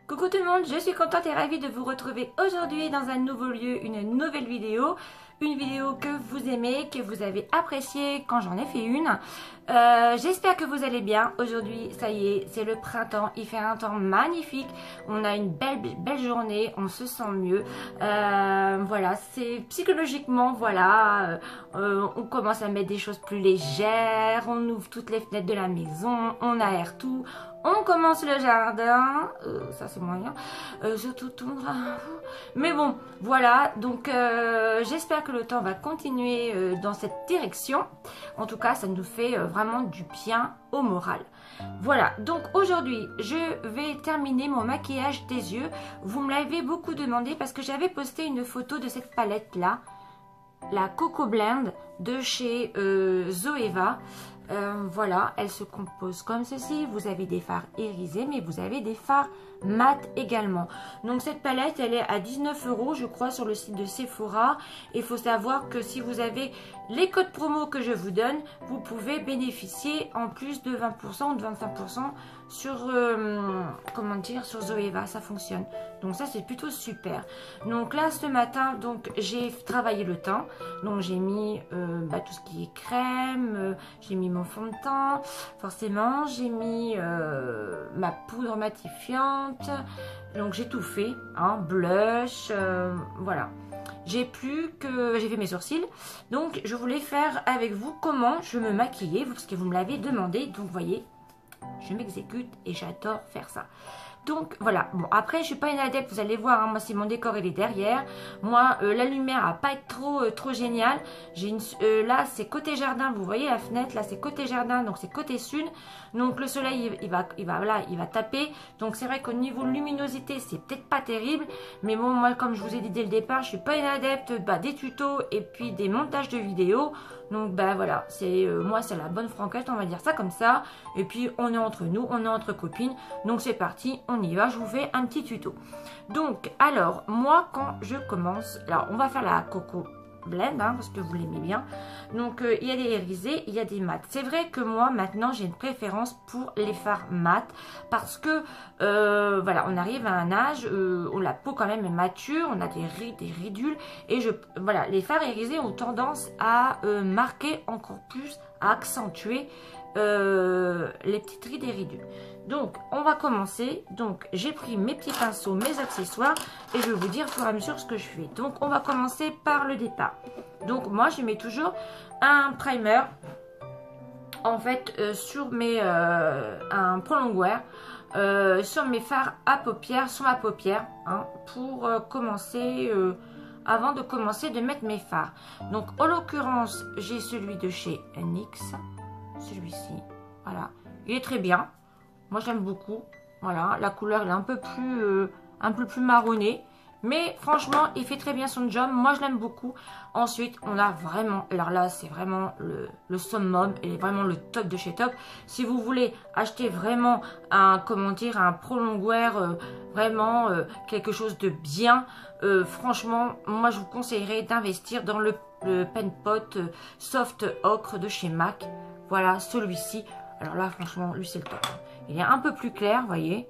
Coucou tout le monde, je suis contente et ravie de vous retrouver aujourd'hui dans un nouveau lieu, une nouvelle vidéo. Une vidéo que vous aimez, que vous avez appréciée quand j'en ai fait une. J'espère que vous allez bien. Aujourd'hui, ça y est, c'est le printemps. Il fait un temps magnifique. On a une belle journée. On se sent mieux. Voilà, c'est psychologiquement, voilà. On commence à mettre des choses plus légères. On ouvre toutes les fenêtres de la maison. On aère tout. On commence le jardin. Ça, c'est moyen. Surtout tondre. Mais bon, voilà. Donc, j'espère que le temps va continuer dans cette direction. En tout cas, ça nous fait vraiment du bien au moral. Voilà, donc aujourd'hui, je vais terminer mon maquillage des yeux. Vous me l'avez beaucoup demandé parce que j'avais posté une photo de cette palette-là, la Coco Blend de chez Zoeva. Voilà, elle se compose comme ceci. Vous avez des fards irisés, mais vous avez des fards mat également. Donc cette palette, elle est à 19 € je crois sur le site de Sephora. Il faut savoir que si vous avez les codes promo que je vous donne, vous pouvez bénéficier en plus de 20% ou de 25% sur comment dire, sur Zoeva. Ça fonctionne. Donc ça, c'est plutôt super. Donc là, ce matin, donc j'ai travaillé le teint. Donc j'ai mis tout ce qui est crème, j'ai mis mon fond de teint, forcément, j'ai mis ma poudre matifiante. Donc j'ai tout fait, hein, blush, voilà. J'ai fait mes sourcils. Donc je voulais faire avec vous comment je me maquillais, parce que vous me l'avez demandé. Donc vous voyez, je m'exécute et j'adore faire ça. Donc voilà, bon après je suis pas une adepte, vous allez voir, hein, moi c'est mon décor, il est derrière. Moi la lumière va pas être trop géniale. Là c'est côté jardin, vous voyez la fenêtre, là c'est côté jardin, donc c'est côté sud. Donc le soleil il va taper. Donc c'est vrai qu'au niveau luminosité c'est peut-être pas terrible. Mais bon, moi comme je vous ai dit dès le départ, je suis pas une adepte des tutos et puis des montages de vidéos. Donc voilà, moi c'est la bonne franquette, on va dire ça comme ça. Et puis on est entre nous, on est entre copines. Donc c'est parti, on y va, je vous fais un petit tuto. Donc alors, moi quand je commence, alors on va faire la Coco Blend, hein, parce que vous l'aimez bien. Donc il y a des irisés, il y a des mats. C'est vrai que moi maintenant j'ai une préférence pour les fards mat, parce que voilà, on arrive à un âge où la peau quand même est mature, on a des ridules, et voilà, les fards irisés ont tendance à marquer encore plus, à accentuer les petites rides et ridules. Donc on va commencer. Donc j'ai pris mes petits pinceaux, mes accessoires, et je vais vous dire au fur et à mesure ce que je fais. Donc on va commencer par le départ. Donc moi je mets toujours un primer en fait sur un prolong wear sur mes fards à paupières, sur ma paupière, hein, pour commencer avant de commencer de mettre mes fards. Donc en l'occurrence j'ai celui de chez NYX, celui-ci, voilà, il est très bien. Moi j'aime beaucoup. Voilà, la couleur elle est un peu plus marronnée. Mais franchement, il fait très bien son job. Moi je l'aime beaucoup. Ensuite, on a vraiment, alors là c'est vraiment le summum. Et vraiment le top de chez top. Si vous voulez acheter vraiment un prolong wear, vraiment quelque chose de bien. Franchement, moi je vous conseillerais d'investir dans le Pen Pot Soft Ocre de chez MAC. Voilà, celui-ci. Alors là franchement, lui c'est le top. Il est un peu plus clair, vous voyez,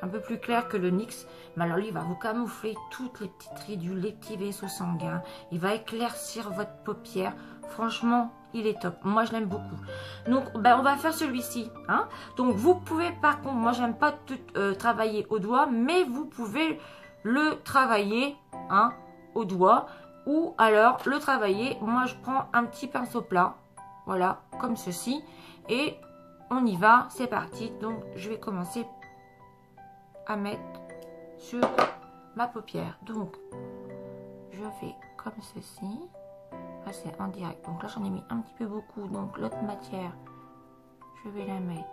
un peu plus clair que le NYX. Mais alors lui, il va vous camoufler toutes les petites ridules, les petits vaisseaux sanguins. Il va éclaircir votre paupière. Franchement, il est top. Moi, je l'aime beaucoup. Donc, on va faire celui-ci, hein. Donc, vous pouvez, par contre, moi, j'aime pas tout travailler au doigt, mais vous pouvez le travailler, hein, au doigt. Ou alors, le travailler, moi, je prends un petit pinceau plat. Voilà, comme ceci. Et on y va, c'est parti. Donc je vais commencer à mettre sur ma paupière. Donc je fais comme ceci. Là c'est en direct. Donc là j'en ai mis un petit peu beaucoup. Donc l'autre matière, je vais la mettre.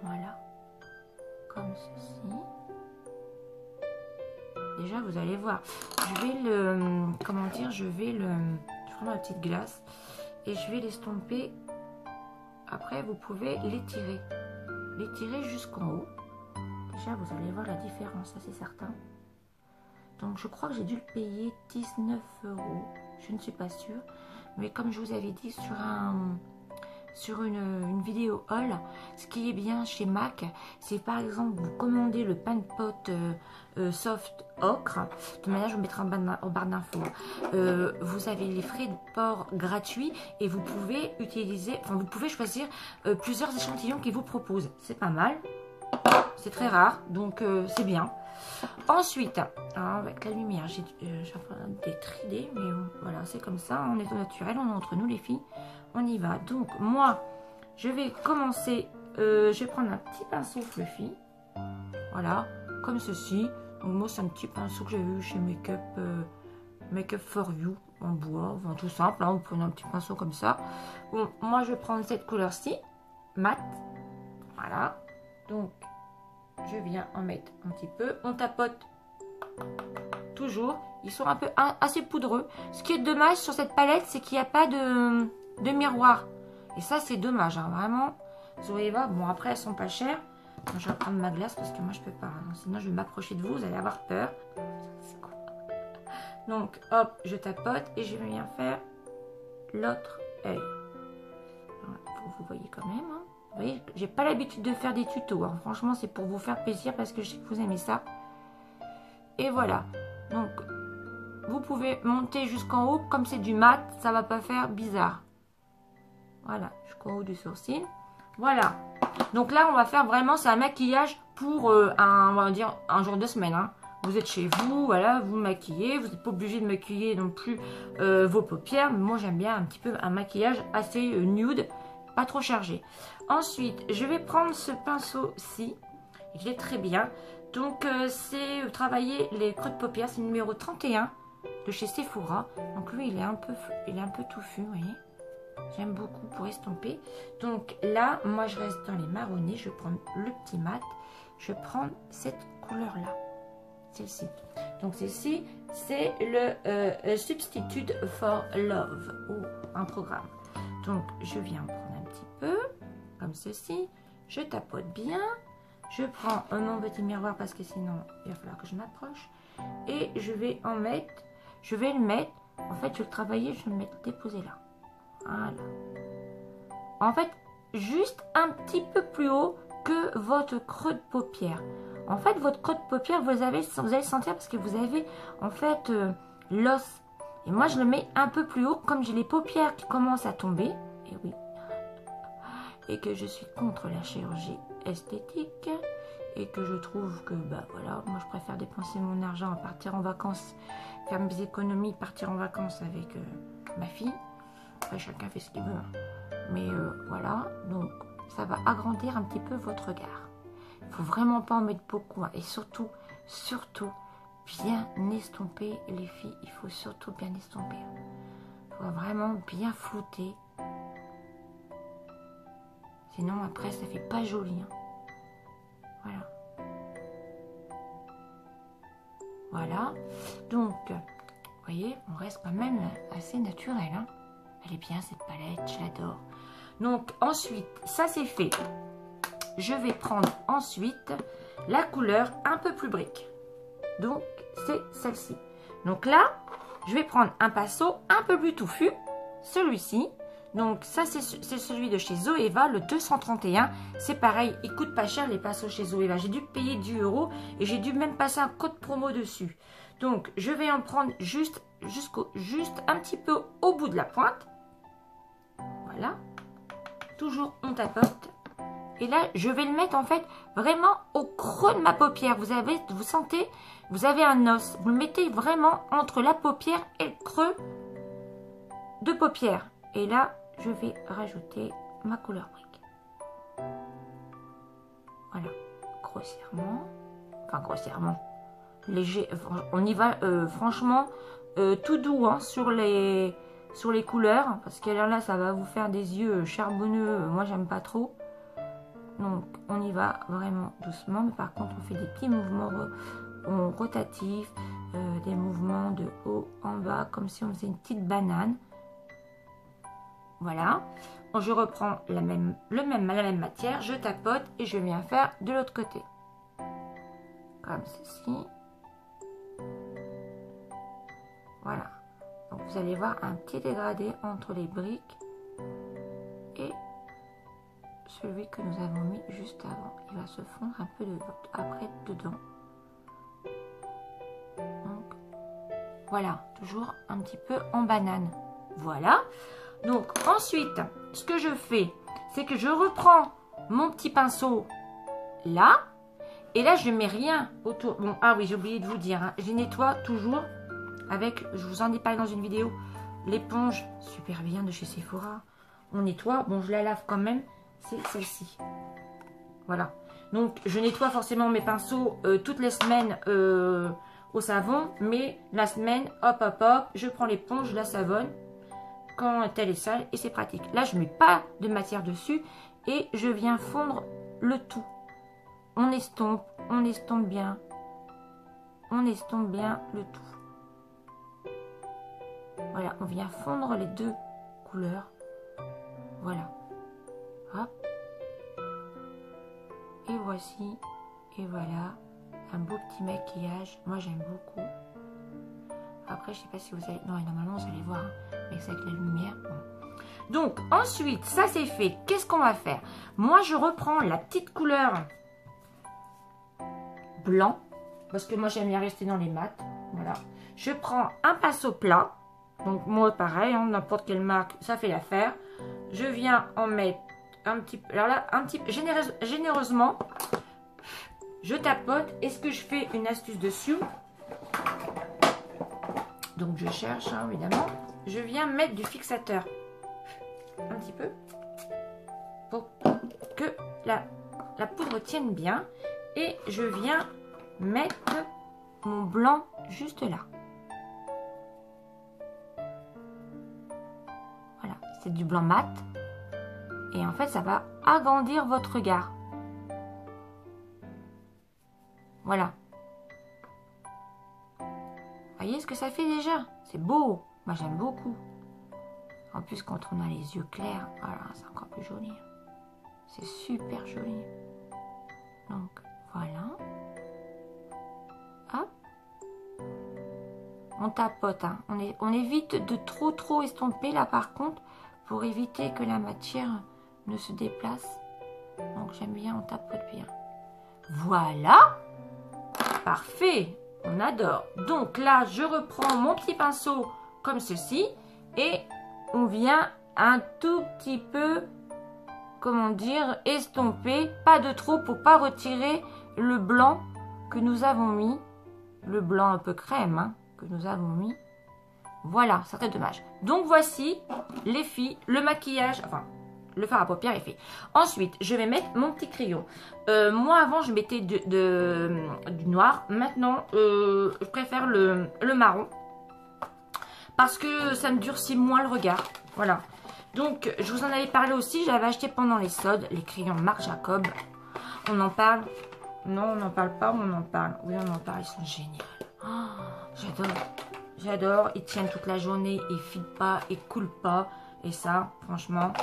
Voilà. Comme ceci. Déjà vous allez voir. Je vais je prends ma petite glace et je vais l'estomper. Après, vous pouvez l'étirer jusqu'en haut. Déjà, vous allez voir la différence, ça c'est certain. Donc, je crois que j'ai dû le payer 19 €. Je ne suis pas sûre. Mais comme je vous avais dit, sur une vidéo haul. Ce qui est bien chez MAC, c'est par exemple vous commandez le pain de pot soft ocre. De toute manière, je vous mettrai en barre d'infos. Vous avez les frais de port gratuits et vous pouvez utiliser, enfin vous pouvez choisir plusieurs échantillons qu'ils vous proposent. C'est pas mal. C'est très rare, donc c'est bien. Ensuite, alors avec la lumière, j'ai des tridés, mais voilà, c'est comme ça, on est au naturel, on est entre nous les filles, on y va. Donc moi, je vais commencer, je vais prendre un petit pinceau fluffy, voilà, comme ceci. Donc moi, c'est un petit pinceau que j'ai eu chez Make Up For You, en bois, enfin, tout simple, hein, vous prenez un petit pinceau comme ça. Bon, moi, je vais prendre cette couleur-ci, mat, voilà, donc je viens en mettre un petit peu. On tapote toujours. Ils sont un peu assez poudreux. Ce qui est dommage sur cette palette, c'est qu'il n'y a pas de miroir. Et ça, c'est dommage. Hein, vraiment. Zoeva, bon, après, elles sont pas chères. Moi, je vais prendre ma glace parce que moi, je peux pas. Hein, sinon, je vais m'approcher de vous. Vous allez avoir peur. Donc, hop, je tapote et je viens faire l'autre œil. Vous voyez quand même. Hein. Vous voyez, j'ai pas l'habitude de faire des tutos. Hein. Franchement, c'est pour vous faire plaisir parce que je sais que vous aimez ça. Et voilà. Donc, vous pouvez monter jusqu'en haut. Comme c'est du mat, ça va pas faire bizarre. Voilà, jusqu'en haut du sourcil. Voilà. Donc là, on va faire vraiment, c'est un maquillage pour on va dire, un jour de semaine. Hein. Vous êtes chez vous, voilà, vous maquillez. Vous n'êtes pas obligé de maquiller non plus vos paupières. Mais moi, j'aime bien un petit peu un maquillage assez nude. Pas trop chargé. Ensuite, je vais prendre ce pinceau-ci. Il est très bien. Donc, c'est travailler les creux de paupières. C'est le numéro 31 de chez Sephora. Donc, lui, il est un peu touffu, vous voyez. J'aime beaucoup pour estomper. Donc, là, moi, je reste dans les marronnés. Je vais prendre le petit mat. Je vais prendre cette couleur-là. Celle-ci. Donc, celle-ci, c'est le Substitute for Love. Ou un programme. Donc, je viens prendre peu comme ceci, je tapote bien, je prends mon petit miroir parce que sinon il va falloir que je m'approche et je vais en mettre, je vais le mettre, en fait je vais le travailler, je vais le mettre déposé là, voilà, en fait juste un petit peu plus haut que votre creux de paupière. En fait votre creux de paupière vous allez sentir parce que vous avez en fait l'os, et moi je le mets un peu plus haut comme j'ai les paupières qui commencent à tomber, et oui, et que je suis contre la chirurgie esthétique et que je trouve que bah voilà, moi je préfère dépenser mon argent à partir en vacances, faire mes économies, partir en vacances avec ma fille. Après chacun fait ce qu'il veut, mais voilà, donc ça va agrandir un petit peu votre regard. Il faut vraiment pas en mettre beaucoup, hein. Et surtout bien estomper les filles, il faut surtout bien estomper, il faut vraiment bien flouter. Sinon, après, ça fait pas joli. Hein. Voilà. Voilà. Donc, vous voyez, on reste quand même assez naturel. Hein. Elle est bien, cette palette. Je l'adore. Donc, ensuite, ça c'est fait. Je vais prendre ensuite la couleur un peu plus brique. Donc, c'est celle-ci. Donc là, je vais prendre un pinceau un peu plus touffu. Celui-ci. Donc ça c'est celui de chez Zoeva, le 231. C'est pareil, il coûte pas cher les pinceaux chez Zoeva. J'ai dû payer 10 € et j'ai dû même passer un code promo dessus. Donc je vais en prendre juste un petit peu au bout de la pointe. Voilà. Toujours on tapote. Et là je vais le mettre en fait vraiment au creux de ma paupière. Vous sentez, vous avez un os. Vous le mettez vraiment entre la paupière et le creux de paupière. Et là, je vais rajouter ma couleur brique. Voilà, grossièrement. Enfin, grossièrement. Léger. On y va, franchement, tout doux hein, sur les couleurs. Parce que là, ça va vous faire des yeux charbonneux. Moi, j'aime pas trop. Donc, on y va vraiment doucement. Mais par contre, on fait des petits mouvements rotatifs. Des mouvements de haut en bas. Comme si on faisait une petite banane. Voilà, je reprends la même matière, je tapote et je viens faire de l'autre côté. Comme ceci. Voilà. Donc vous allez voir un petit dégradé entre les briques et celui que nous avons mis juste avant. Il va se fondre un peu après dedans. Donc, voilà, toujours un petit peu en banane. Voilà. Donc, ensuite, ce que je fais, c'est que je reprends mon petit pinceau là. Et là, je ne mets rien autour. Bon, ah oui, j'ai oublié de vous dire. Hein, je nettoie toujours avec, je vous en ai parlé dans une vidéo, l'éponge super bien de chez Sephora. On nettoie. Bon, je la lave quand même. C'est celle-ci. Voilà. Donc, je nettoie forcément mes pinceaux toutes les semaines au savon. Mais la semaine, hop, hop, hop, je prends l'éponge, je la savonne quand elle est sale et c'est pratique. Là, je ne mets pas de matière dessus et je viens fondre le tout. On estompe bien. On estompe bien le tout. Voilà, on vient fondre les deux couleurs. Voilà. Hop. Et voici. Et voilà. Un beau petit maquillage. Moi, j'aime beaucoup. Après, je sais pas si vous allez... Non, normalement, vous allez voir. Hein, mais c'est avec la lumière. Bon. Donc, ensuite, ça c'est fait. Qu'est-ce qu'on va faire? Moi, je reprends la petite couleur blanc. Parce que moi, j'aime bien rester dans les mats. Voilà. Je prends un pinceau plat. Donc, moi, pareil, hein, n'importe quelle marque, ça fait l'affaire. Je viens en mettre un petit peu. Alors là, un petit peu généreusement. Je tapote. Est-ce que je fais une astuce dessus? Donc, je cherche, hein, évidemment. Je viens mettre du fixateur. Un petit peu. Pour que la poudre tienne bien. Et je viens mettre mon blanc juste là. Voilà, c'est du blanc mat. Et en fait, ça va agrandir votre regard. Voilà. Voyez ce que ça fait déjà? C'est beau. Moi, j'aime beaucoup. En plus, quand on a les yeux clairs, voilà, c'est encore plus joli. C'est super joli. Donc, voilà. Hop. On tapote. Hein. On évite de trop estomper là, par contre, pour éviter que la matière ne se déplace. Donc, j'aime bien, on tapote bien. Voilà. Parfait. On adore. Donc là, je reprends mon petit pinceau comme ceci. Et on vient un tout petit peu, comment dire, estomper. Pas de trop pour pas retirer le blanc que nous avons mis. Le blanc un peu crème hein, que nous avons mis. Voilà, ça serait dommage. Donc voici les filles, le maquillage, enfin le fard à paupières est fait. Ensuite, je vais mettre mon petit crayon. Moi avant je mettais du noir. Maintenant je préfère le marron. Parce que ça me durcit moins le regard. Voilà. Donc je vous en avais parlé aussi. J'avais acheté pendant les soldes les crayons Marc Jacob. On en parle? Non, on n'en parle pas, on en parle. Oui, on en parle, ils sont géniaux. Oh, j'adore. J'adore. Ils tiennent toute la journée, ils filent pas, ils coulent pas. Et ça, franchement,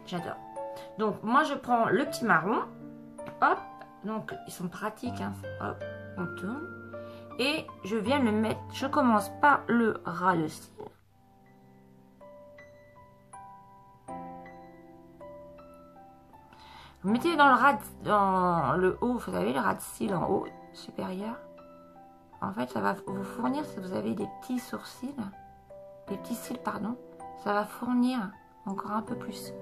j'adore. Donc, moi, je prends le petit marron. Hop. Donc, ils sont pratiques. Hein. Hop, on tourne. Et je viens le mettre. Je commence par le ras de cils. Vous mettez dans le haut, vous avez le ras de cils en haut, supérieur. En fait, ça va vous fournir, si vous avez des petits sourcils, des petits cils, pardon, ça va fournir encore un peu plus.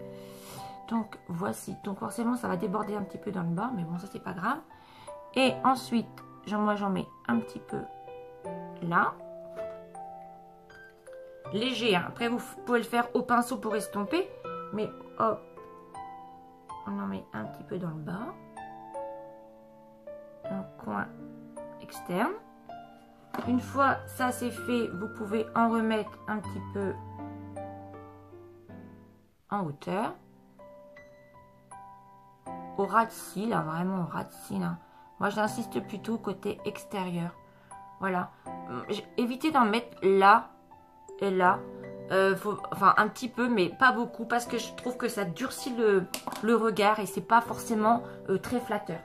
Donc, voici. Donc, forcément, ça va déborder un petit peu dans le bas, mais bon, ça, c'est pas grave. Et ensuite, moi, j'en mets un petit peu là. Léger, hein. Après, vous pouvez le faire au pinceau pour estomper, mais hop. On en met un petit peu dans le bas. Un coin externe. Une fois ça c'est fait, vous pouvez en remettre un petit peu en hauteur. Au ras de cils, hein, vraiment au ras de cils. Hein. Moi j'insiste plutôt côté extérieur. Voilà. Évitez d'en mettre là et là. Enfin un petit peu mais pas beaucoup parce que je trouve que ça durcit le regard et c'est pas forcément très flatteur.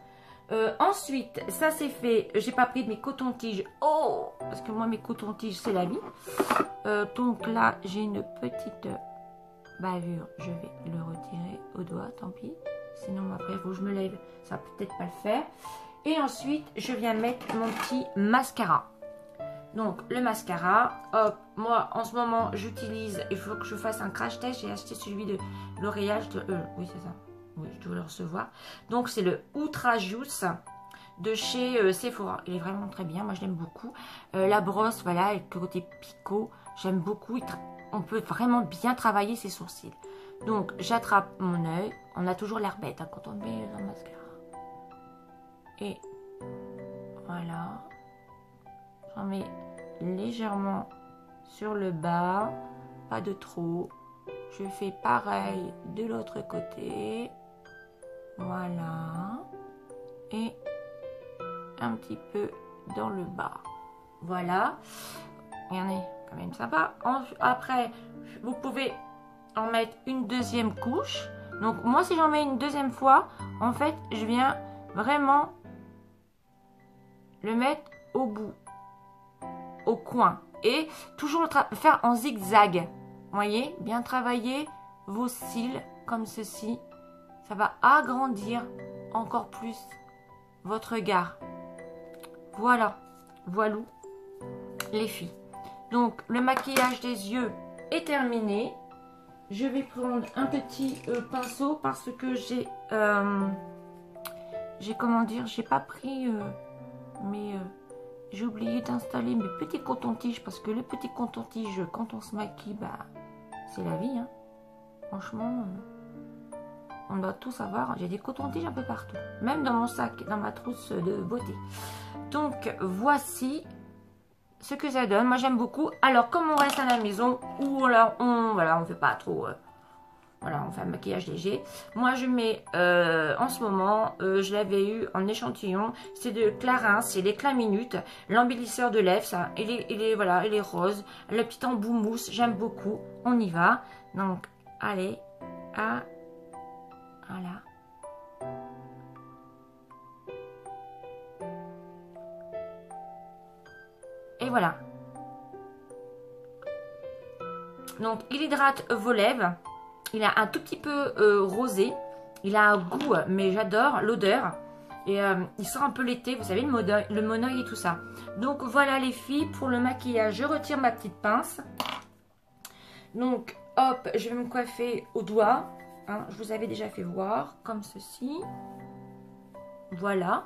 Ensuite ça c'est fait, j'ai pas pris de mes cotons-tiges. Oh, parce que moi mes cotons-tiges c'est la vie. Donc là j'ai une petite bavure, je vais le retirer au doigt, tant pis. Sinon, après, il faut que je me lève. Ça va peut-être pas le faire. Et ensuite, je viens mettre mon petit mascara. Donc, le mascara, hop, moi, en ce moment, j'utilise, il faut que je fasse un crash test. J'ai acheté celui de L'Oréal. Oui, c'est ça. Oui, je dois le recevoir. Donc, c'est le Ultra Juice de chez Sephora. Il est vraiment très bien. Moi, je l'aime beaucoup. La brosse, voilà, avec le côté picot. J'aime beaucoup. On peut vraiment bien travailler ses sourcils. Donc, j'attrape mon œil. On a toujours l'air bête hein, quand on met le mascara. Et voilà. J'en mets légèrement sur le bas. Pas de trop. Je fais pareil de l'autre côté. Voilà. Et un petit peu dans le bas. Voilà. Regardez, quand même sympa. Après, vous pouvez en mettre une deuxième couche. Donc, moi, si j'en mets une deuxième fois, en fait, je viens vraiment le mettre au bout, au coin. Et toujours le faire en zigzag. Vous voyez, bien travailler vos cils comme ceci. Ça va agrandir encore plus votre regard. Voilà, voilou les filles. Donc, le maquillage des yeux est terminé. Je vais prendre un petit pinceau parce que j'ai comment dire, j'ai pas pris j'ai oublié d'installer mes petits cotons-tiges parce que les petits cotons-tiges, quand on se maquille, bah, c'est la vie. Hein. Franchement, on doit tout savoir. J'ai des cotons-tiges un peu partout, même dans mon sac, dans ma trousse de beauté. Donc, voici ce que ça donne. Moi, j'aime beaucoup. Alors, comme on reste à la maison, ou alors, on fait pas trop... voilà, on fait un maquillage léger. Moi, je mets, en ce moment, je l'avais eu en échantillon. C'est de Clarins, c'est l'éclat minute. L'embellisseur de lèvres, ça. Il est rose. Le petit embout mousse, j'aime beaucoup. On y va. Donc, allez. Voilà. Et voilà. Donc, il hydrate vos lèvres. Il a un tout petit peu rosé. Il a un goût, mais j'adore l'odeur. Et il sent un peu l'été, vous savez, le monoeil et tout ça. Donc, voilà les filles, pour le maquillage, je retire ma petite pince. Donc, hop, je vais me coiffer au doigt. Hein, je vous avais déjà fait voir, comme ceci. Voilà.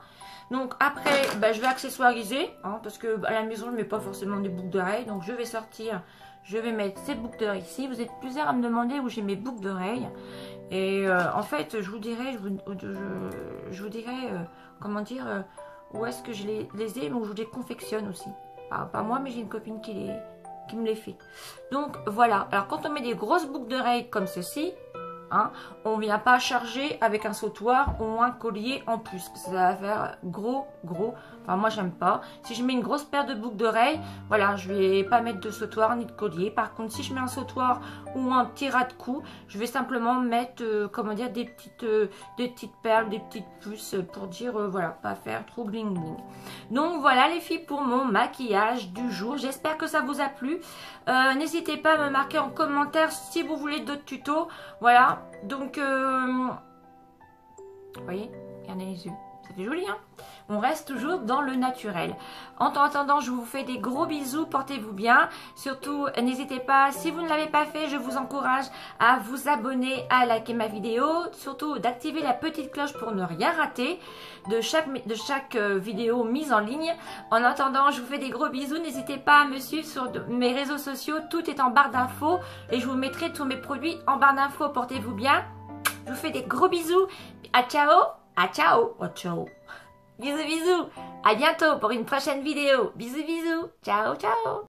Donc après, bah, je vais accessoiriser, hein, parce que à la maison, je ne mets pas forcément des boucles d'oreilles. Donc je vais sortir, je vais mettre ces boucles d'oreilles ici. Vous êtes plusieurs à me demander où j'ai mes boucles d'oreilles. Et en fait, je vous dirai, comment dire, où est-ce que je les ai, mais où je les confectionne aussi. Pas moi, mais j'ai une copine qui me les fait. Donc voilà. Alors quand on met des grosses boucles d'oreilles comme ceci, hein, on ne vient pas charger avec un sautoir ou un collier en plus. Ça va faire gros. Enfin, moi, j'aime pas. Si je mets une grosse paire de boucles d'oreilles, voilà, je vais pas mettre de sautoir ni de collier. Par contre, si je mets un sautoir ou un petit ras de cou, je vais simplement mettre, comment dire, des petites perles, des petites puces pour dire, voilà, pas faire trop bling bling. Donc, voilà les filles pour mon maquillage du jour. J'espère que ça vous a plu. N'hésitez pas à me marquer en commentaire si vous voulez d'autres tutos. Voilà. Donc, vous voyez, regardez les yeux. Ça fait joli, hein? On reste toujours dans le naturel. En attendant, je vous fais des gros bisous. Portez-vous bien. Surtout, n'hésitez pas, si vous ne l'avez pas fait, je vous encourage à vous abonner, à liker ma vidéo. Surtout, d'activer la petite cloche pour ne rien rater de chaque vidéo mise en ligne. En attendant, je vous fais des gros bisous. N'hésitez pas à me suivre sur mes réseaux sociaux. Tout est en barre d'infos. Et je vous mettrai tous mes produits en barre d'infos. Portez-vous bien. Je vous fais des gros bisous. À ciao. À ciao. Oh, ciao. Bisous, bisous. À bientôt pour une prochaine vidéo. Bisous, bisous. Ciao, ciao.